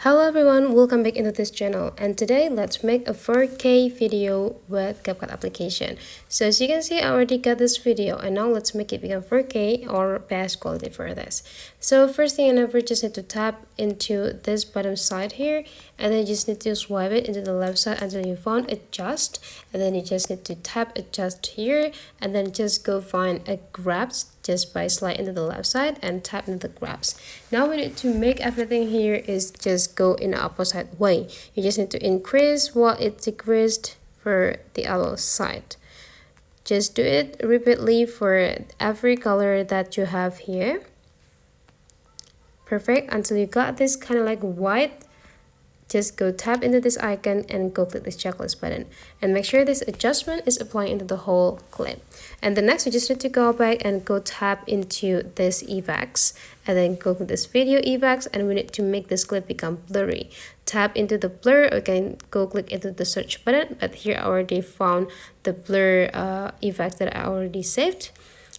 Hello everyone, welcome back into this channel, and today let's make a 4K video with CapCut application. So as you can see, I already got this video and now let's make it become 4K or best quality for this. So first thing and ever, just need to tap into this bottom side here, and then you just need to swipe it into the left side until you found adjust, and then you just need to tap adjust here, and then just go find a grabs just by slide into the left side and tap into the grabs. Now we need to make everything here is just go in the opposite way. You just need to increase while it decreased for the other side. Just do it repeatedly for every color that you have here. Perfect, until you got this kind of like white. Just go tap into this icon and go click this checklist button and make sure this adjustment is applying into the whole clip. And the next, we just need to go back and go tap into this effects and then go click this video effects, and we need to make this clip become blurry. Tap into the blur, or can go click into the search button, but here I already found the blur effect that I already saved.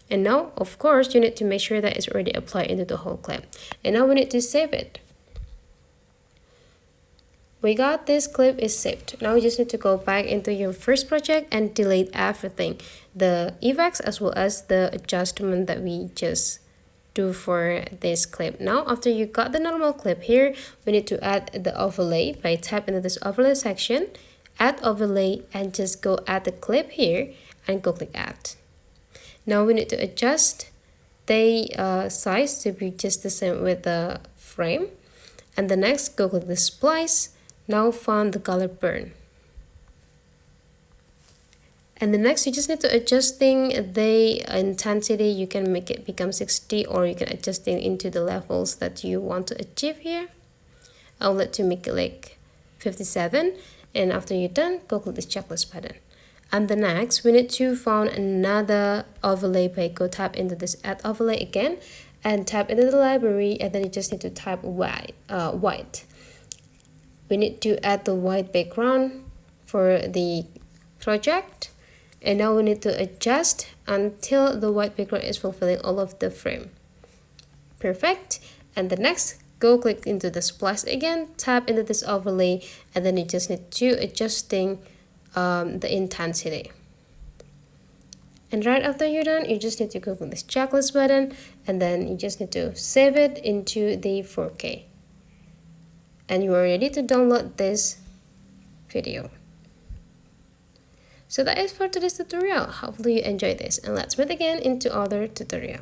And now of course you need to make sure that it's already applied into the whole clip, and now we need to save it. We got this clip is saved. Now you just need to go back into your first project and delete everything, the effects as well as the adjustment that we just do for this clip. Now after you got the normal clip here, we need to add the overlay by tap into this overlay section, add overlay, and just go add the clip here and go click add. Now we need to adjust the size to be just the same with the frame, and the next go click the splice. Now find the color burn, and the next you just need to adjusting the intensity. You can make it become 60, or you can adjust it into the levels that you want to achieve here. I'll let you make it like 57, and after you're done, go click this checklist button. And the next, we need to find another overlay by go tap into this add overlay again and tap into the library, and then you just need to type white. We need to add the white background for the project, and now we need to adjust until the white background is fulfilling all of the frame. Perfect. And the next, go click into the splice again, tap into this overlay, and then you just need to adjusting the intensity. And right after you're done, you just need to go click this checklist button, and then you just need to save it into the 4K. And you are ready to download this video. So that is for today's tutorial. Hopefully you enjoyed this, and let's meet again into other tutorial.